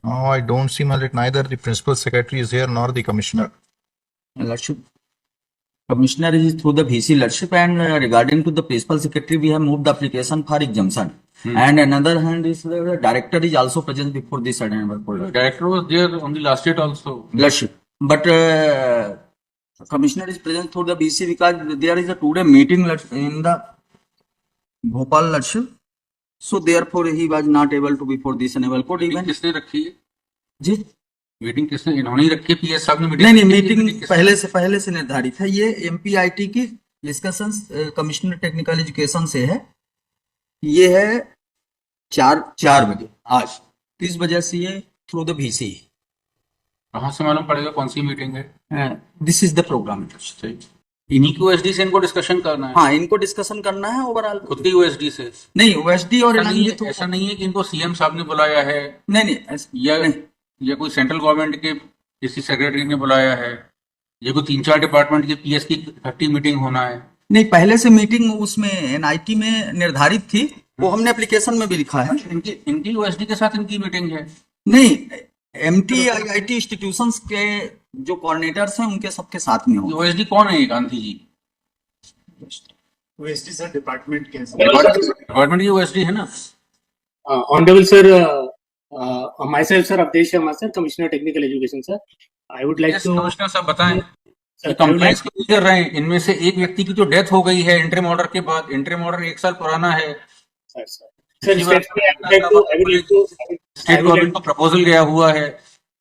Oh, I don't see Malik. Neither the principal secretary is here nor the commissioner. Lordship, Commissioner is through the VC Lordship, and regarding to the principal secretary, we have moved the application for exemption. And another hand is the director is also present before this addendum. Director was there on the last date also. Lordship, but Commissioner is present through the VC because there is a today meeting in the Bhopal Lordship. So therefore he was not able to be for this enable code meeting even. किसने रखी है? जी meeting किसने? इन्होंने ही रखी है। PS साहब ने नहीं, मीटिंग पहले से निर्धारित है। ये एमपीआईटी की डिस्कशन कमिश्नर टेक्निकल एजुकेशन से है। ये है 4 बजे आज। इस वजह से ये थ्रू द VC। कहाँ से मालूम पड़ेगा कौन सी मीटिंग है? This is the programme. इन्हीं की ओएसडी से इनको डिस्कशन करना है। हाँ, इनको डिस्कशन करना है ओवरऑल। खुद की ओएसडी से नहीं, ओएसडी और ऐसा नहीं है कि इनको सीएम साहब ने बुलाया है। नहीं, या कोई सेंट्रल गवर्नमेंट के किसी सेक्रेटरी ने बुलाया है, या कोई 3-4 डिपार्टमेंट के पीएस की इकट्ठी मीटिंग होना है। नहीं, पहले से मीटिंग उसमें एनआईटी में निर्धारित थी, वो हमने एप्लीकेशन में भी लिखा है। इनकी ओएसडी के साथ इनकी मीटिंग है। नहीं, MTIIT इंस्टीट्यूशंस के जो कोऑर्डिनेटर्स हैं उनके सबके साथ में होगा। ओएसडी कौन है Gandhi ji? OSD sir department के डिपार्टमेंट की ओएसडी है ना। Honourable sir, myself sir Avdesh Sharma sir, Commissioner Technical Education sir. I would like to commissioner साहब बताएं कंप्लेंट्स क्यों कर रहे हैं? इनमें से एक व्यक्ति की जो डेथ हो गई है इंटरिम ऑर्डर के बाद, इंटरिम ऑर्डर 1 साल पुराना है। स्टेट गवर्नमेंट को प्रपोजल गया हुआ है।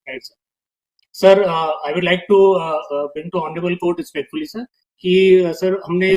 Sir, I would like to bring to honourable court respectfully sir कि सर हमने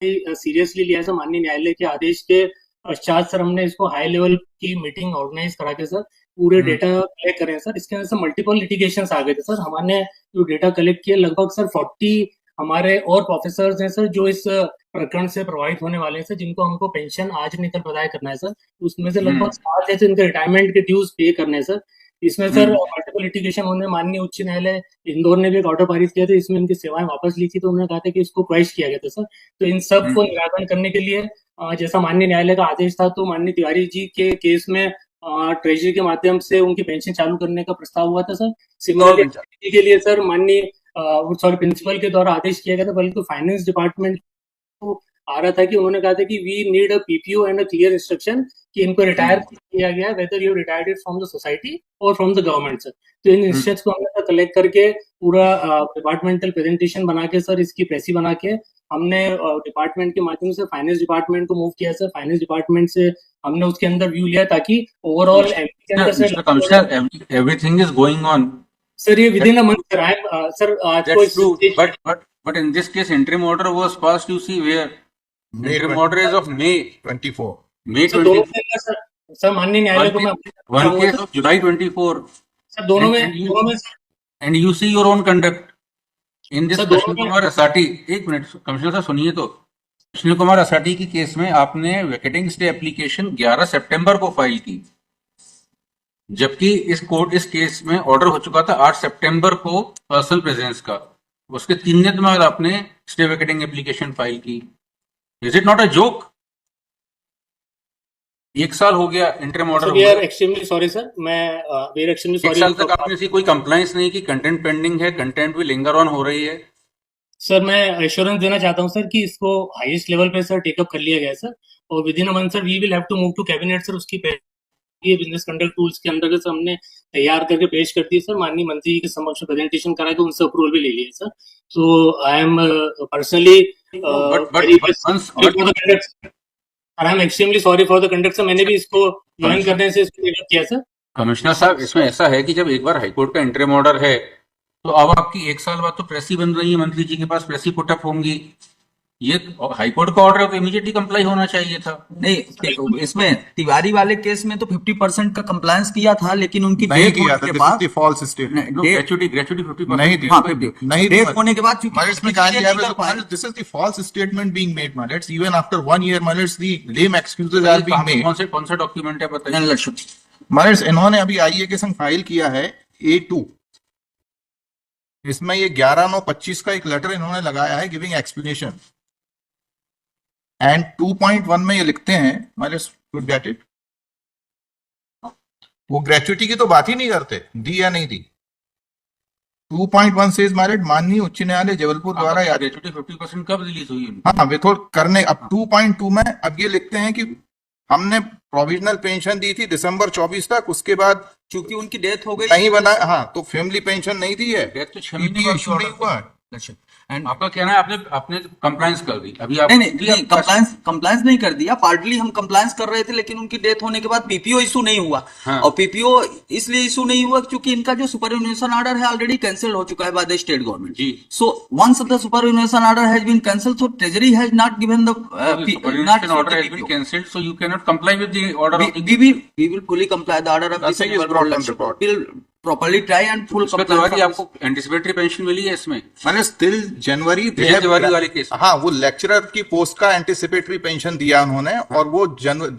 सीरियसली लिया सर माननीय न्यायालय के आदेश के पश्चात सर हमने इसको हाई लेवल की मीटिंग ऑर्गेनाइज करा के सर पूरे डेटा कलेक्ट करें सर। इसके अंदर सर मल्टीपल लिटिगेशंस आ गए थे सर। हमने जो डेटा कलेक्ट किया लगभग सर 40 हमारे और प्रोफेसर्स हैं सर जो इस प्रकरण से प्रभावित होने वाले हैं सर, जिनको हमको पेंशन आज निकल प्रदाय करना है सर। उसमें से लगभग 7 है इनके रिटायरमेंट के ड्यूज पे करने हैं सर। इसमें सर मल्टीपल लिटिगेशन होने माननीय उच्च न्यायालय इंदौर ने भी एक ऑर्डर पारित किया था, इसमें इनकी सेवाएं वापस ली थी, तो उन्होंने कहा था कि इसको क्वेश किया गया था सर। तो इन सब को निराकरण करने के लिए जैसा माननीय न्यायालय का आदेश था, तो माननीय तिवारी जी के केस में ट्रेजरी के माध्यम से उनकी पेंशन चालू करने का प्रस्ताव हुआ था सर। सिमिलरली के लिए सर माननीय प्रिंसिपल के द्वारा आदेश किया गया था, बल्कि फाइनेंस डिपार्टमेंट को आ रहा था कि उन्होंने कहा था कि we need a PPO and a clear instruction कि इनको रिटायर किया गया, whether you retired from the society और फ्रॉम द गवर्नमेंट सर। तो इन इंस्ट्रक्शंस को हमने कलेक्ट करके पूरा डिपार्टमेंटल प्रेजेंटेशन बना के सर, इसकी प्रेसी बना के हमने डिपार्टमेंट के माध्यम से फाइनेंस डिपार्टमेंट को मूव किया सर। फाइनेंस डिपार्टमेंट से हमने उसके अंदर व्यू लिया ताकि overall everything is going on sir. ये within a month sir. I am sir that's true, but in this case interim order was passed, you see where interim order is of May 24. May 24 sir माननीय न्यायालय को मैं one case of July 24 sir दोनों में and you see your own conduct in this Krishna Kumar Asati. एक minute commissioner साहब सुनिए, तो कृष्ण कुमार असाटी की केस में आपने वैकेटिंग स्टे एप्लीकेशन 11 सितंबर को फाइल की, जबकि इस केस में ऑर्डर हो चुका था 8 सितंबर को पर्सनल प्रेजेंस का। उसके 3 दिन बाद आपने स्टे वैकेटिंग एप्लीकेशन फाइल की। Is it not a joke? 1 साल हो गया interim order. We are extremely sorry sir. मैं वी आर एक्सट्रीमली सॉरी। 1 साल तक आपने ऐसी कोई कंप्लाइंस नहीं की, कंटेंट पेंडिंग है, कंटेंट भी लिंगर ऑन हो रही है। सर मैं एश्योरेंस देना चाहता हूं सर कि इसको हाईएस्ट लेवल पे सर टेकअप कर लिया गया सर, और within a month sir we will have to move to cabinet sir. उसकी ये बिजनेस कंडक्ट टूल्स के अंतर्गत हमने तैयार करके पेश कर दी सर। माननीय मंत्री जी के समक्ष प्रेजेंटेशन करा के उनसे अप्रूवल भी ले लिया सर। तो I am personally I am extremely sorry for the conduct sir. मैंने भी इसको ज्वाइन करने से इसको टेकअप किया सर। कमिश्नर साहब, इसमें ऐसा है कि जब एक बार हाईकोर्ट का इंटरिम ऑर्डर है तो अब आपकी 1 साल बाद तो प्रेसी बन रही है, मंत्री जी के पास प्रेसी पुटअप होंगी। ये हाईकोर्ट का ऑर्डर है तो इमीडिएटली कंप्लाई होना चाहिए था। नहीं, इसमें तिवारी वाले केस में तो 50% का कंप्लायंस किया था, लेकिन उनकी नहीं किया था। This is the false statement. Gratuity 50% नहीं दी। नहीं डेट होने के बाद चूंकि इसमें कहा गया है this is the false statement being made माइलर्स इवन आफ्टर 1 year माइलर्स the lame excuses are being made. कौन सा डॉक्यूमेंट है बताइए। माइलर्स इन्होंने अभी आईए के संग फाइल किया है A2, इसमें ये 11/9/25 का एक लेटर इन्होंने लगाया है गिविंग एक्सप्लेनेशन, एंड 2.1 में ये लिखते हैं, माइलर्स कुड गेट इट, वो ग्रेचुइटी की तो बात ही नहीं करते, दी या नहीं दी। 2.1 सेज मैरिट माननीय उच्च न्यायालय जबलपुर द्वारा ग्रेचुइटी 50% कब रिलीज हुई? हाँ विथोल्ड करने, अब 2.2 में अब ये लिखते हैं कि हमने प्रोविजनल पेंशन दी थी दिसंबर 24 तक, उसके बाद चूंकि उनकी डेथ हो गई नहीं बना, हाँ तो फैमिली पेंशन नहीं दी है, डेथ तो 6 महीने PPA इशू नहीं हुआ है। एंड आपका कहना है आपने कंप्लायंस कर दी, अभी आप नहीं कंप्लायंस नहीं कर दिया, पार्टली हम कंप्लायंस कर रहे थे, लेकिन उनकी डेथ होने के बाद पीपीओ इशू नहीं हुआ। हाँ। और पीपीओ इसलिए इशू नहीं हुआ क्योंकि इनका जो सुपरएनुएशन ऑर्डर है ऑलरेडी कैंसिल हो चुका है बाय द स्टेट गवर्नमेंट। जी। So once the superannuation order has been cancelled, so treasury has not given the superannuation order has been cancelled, so you cannot comply with the order of the we will fully comply the order of That's the why it's brought on report. will properly try and full उसका Tiwari compliance। आपको anticipatory pension मिली है इसमें? मैंने still जनवरी विजय तिवारी वाले case में। हाँ वो lecturer की पोस्ट का एंटिसिपेटरी पेंशन दिया उन्होंने, और वो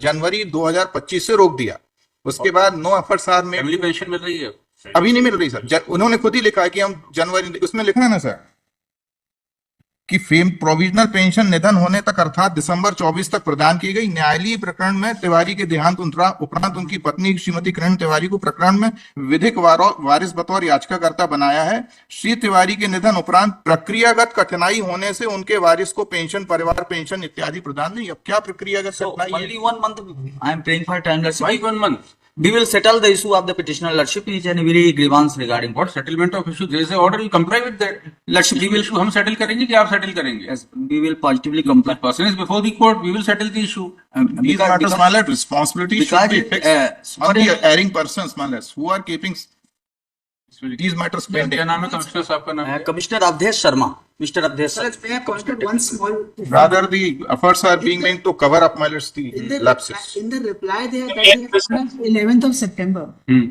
जनवरी 2025 से रोक दिया। उसके बाद no efforts are made. Family pension मिल रही है? अभी नहीं मिल रही सर, उन्होंने खुद ही लिखा है कि हम जनवरी, उसमें लिखा है ना सर कि फेम प्रोविजनल पेंशन निधन होने तक अर्थात दिसंबर 24 तक प्रदान की गई। न्यायालयीय प्रकरण में तिवारी के देहांत उपरांत उनकी पत्नी श्रीमती किरण तिवारी को प्रकरण में विधिक वारिस बतौर याचिकाकर्ता बनाया है। श्री तिवारी के निधन उपरांत प्रक्रियागत कठिनाई होने से उनके वारिस को पेंशन, परिवार पेंशन इत्यादि प्रदान नहीं। अब क्या प्रक्रियागत So कठिनाई only है? 1 month I am praying for time Why 1 month? We will settle the issue of the petitioner lordship each and every grievance regarding What settlement of issue? There is a order, will comply with that. lordship। We will issue हम settle करेंगे कि आप settle करेंगे? yes, we will positively comply। The person is before the court, we will settle the issue. These matters, my lord, responsibility should be fixed on the erring persons, my lord, who are keeping these matters क्या pending. नाम है commissioner साहब का नाम? Commissioner Avdesh Sharma, Mr. Avdesh Sir, Sharma। may I comment one small? Rather, the efforts are being made to cover up, my lord, the lapses. In the reply, they have that on 11th of September. Hmm.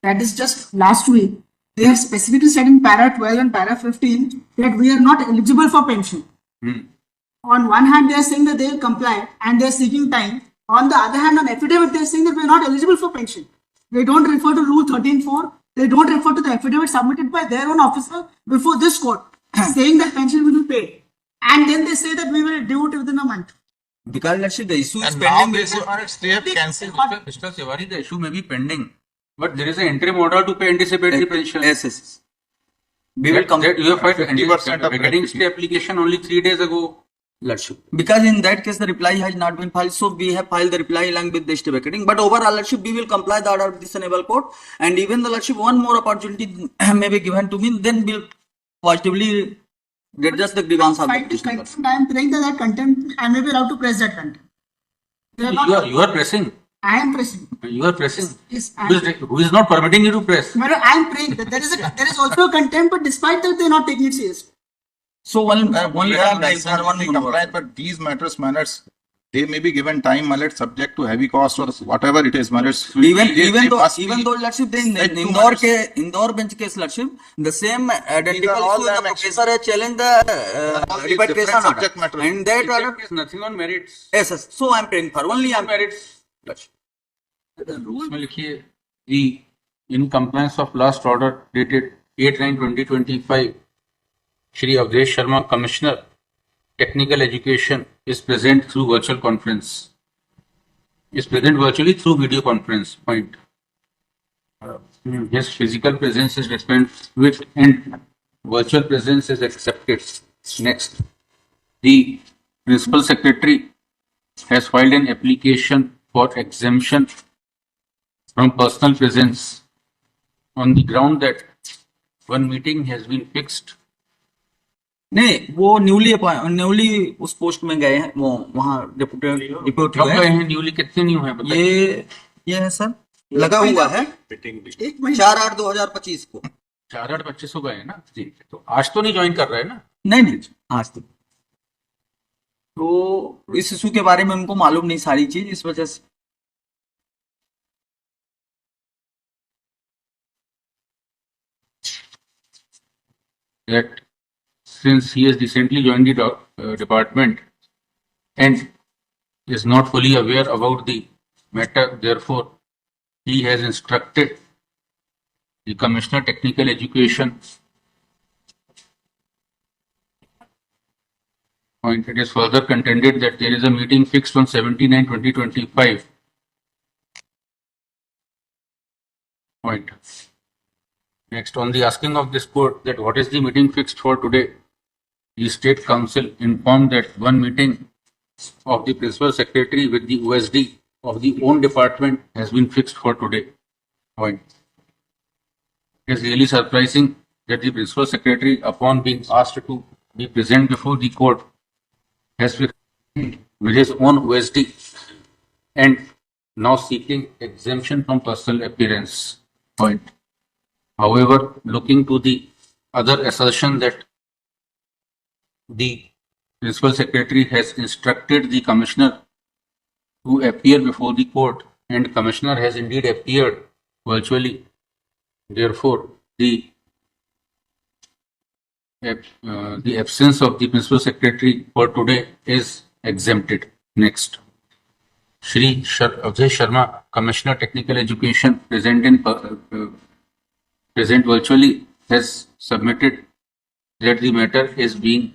That is just last week. They have specifically said in para 12 and para 15 that we are not eligible for pension. Hmm. On one hand, they are saying that they will comply and they are seeking time. On the other hand, on affidavit, they are saying that we are not eligible for pension. They don't refer to Rule 13.4. They don't refer to the affidavit submitted by their own officer before this court, saying that pension will be paid. And then they say that we will do it within a month. Because lordship, the issue is And now pending they before- say they have cancelled. Mr. Tiwari, the issue may be pending, but there is an interim order to pay anticipatory pension. Yes, yes, yes. We will come. That you have filed 50% of getting stay application only 3 days ago. Lordship. Because in that case the reply has not been filed, so we have filed the reply along with the stay vacating. But overall, Lordship, we will comply the order of this honorable court, and even the Lordship, one more opportunity may be given to me, then we'll positively redress the grievance of the Fight to petitioner. contempt. I am praying that contempt, I may be allowed to press that contempt. They are not- You are pressing. I am pressing. You are pressing. Yes, I am. Who is not permitting you to press? Madam, I am praying that there is also a contempt, but despite that, they are not taking it seriously. So one One have exactly compliant, but these matters, manners, they may be given time, my lord, subject to heavy cost or whatever it is, my lord. even They must even be- though Lordship, they like two Indore matters. Indore bench case Lordship, the same identical all issue, the them professor has challenged the all these repatriation different order, subject matters. and that order, There is nothing on merits. yes, yes. So I am praying for only I am Merits. Lordship। Rules में लिखिए the in compliance of last order dated 8/9/2025 Shri Awadhesh Sharma commissioner technical education is present through virtual conference is present virtually through video conference point. His physical presence is dispensed with and virtual presence is accepted. Next, the principal secretary has filed an application for exemption from personal presence on the ground that one meeting has been fixed. नहीं, वो newly उस post में गए हैं, वो वहाँ deputy कब हुए गए हैं। हैं? न्यूली कितने न्यू है बताइए? ये है सर, लगा हुआ है एक महीना 4/8/2025 को। 4/8/25 हो गए हैं ना जी। तो आज तो नहीं ज्वाइन कर रहे हैं ना? नहीं आज तक तो इस इशू के बारे में हमको मालूम नहीं सारी चीज, इस वजह से that since he has recently joined the department and is not fully aware about the matter, therefore he has instructed the Commissioner Technical Education. Point. It is further contended that there is a meeting fixed on 17/9/2025 Point. Next, on the asking of this court that what is the meeting fixed for today, the State Council informed that one meeting of the Principal Secretary with the OSD of the own department has been fixed for today. Point. It is really surprising that the Principal Secretary, upon being asked to be present before the court, has been with his own OSD and now seeking exemption from personal appearance. Point. However, looking to the other assertion that the Principal Secretary has instructed the Commissioner to appear before the court, and Commissioner has indeed appeared virtually. Therefore, the absence of the Principal Secretary for today is exempted. Next, Shri Ajay Sharma, Commissioner Technical Education, present virtually, has submitted that the matter is being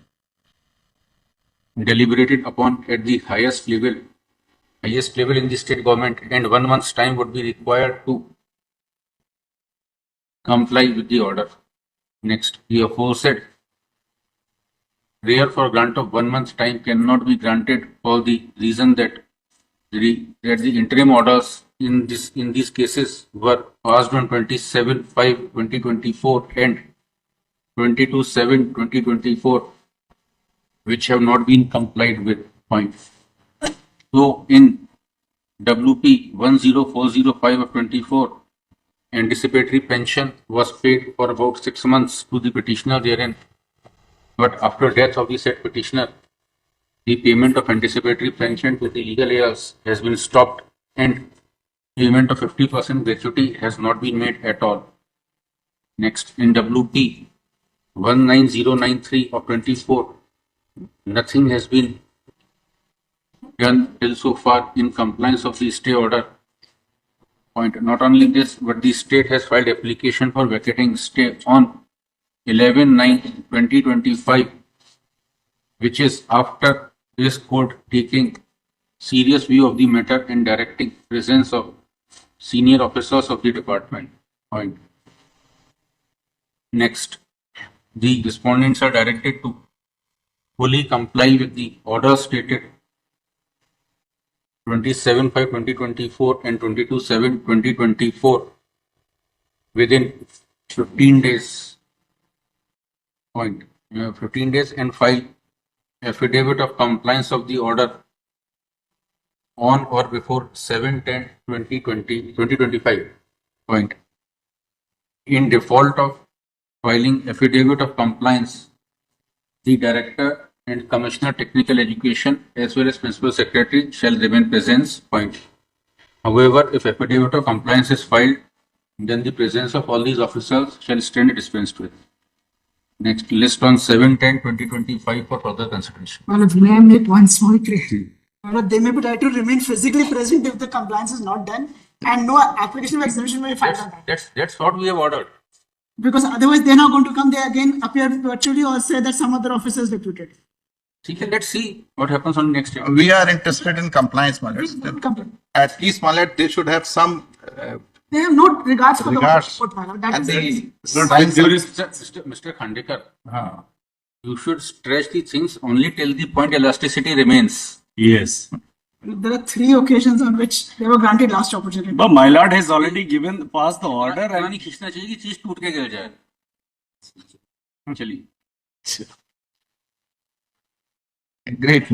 deliberated upon at the highest level in the state government, and 1 month's time would be required to comply with the order. Next, the aforesaid prayer for grant of 1 month's time cannot be granted for the reason that the interim orders in these cases were passed on 27/5/2024 and 22/7/2024, which have not been complied with. Point. So in WP 10405 of 24, anticipatory pension was paid for about 6 months to the petitioner therein, but after death of the said petitioner, the payment of anticipatory pension to the legal heirs has been stopped and payment of 50% gratuity has not been made at all. Next, in WP 19093 of 24, nothing has been done till so far in compliance of the stay order. Point. Not only this, but the state has filed application for vacating stay on 11/9/2025, which is after this court taking serious view of the matter and directing presence of senior officers of the department. Point. Next, the respondents are directed to fully comply with the orders stated 27/5/2024 and 22/7/2024 within 15 days. Point. 15 days and file affidavit of compliance of the order on or before 7/10/2025. Point. In default of filing affidavit of compliance, the Director and Commissioner Technical Education as well as Principal Secretary shall remain present. Point. However, if affidavit of compliance is filed, then the presence of all these officers shall stand dispensed with. Next, list on 7/10/2025 for further consideration. Well, if may I make one small claim? Well, they may be try to remain physically present if the compliance is not done, and no application of exemption may be filed on that. That's what we have ordered. Because otherwise they're not going to come there again, appear virtually, or say that some other officer is deputed. Let's see what happens on the next day. We are interested in compliance, my lord. Complaint. At least, my lord, they should have some They have no regards for regards. the court. That And is Mr. Khandekar, you should stretch the things only till the point elasticity remains. Yes. there are 3 occasions on which they were granted last opportunity. But my lord has already passed the order इतना and नहीं खींचना चाहिए कि चीज टूट के गिर जाए. चलिए. great.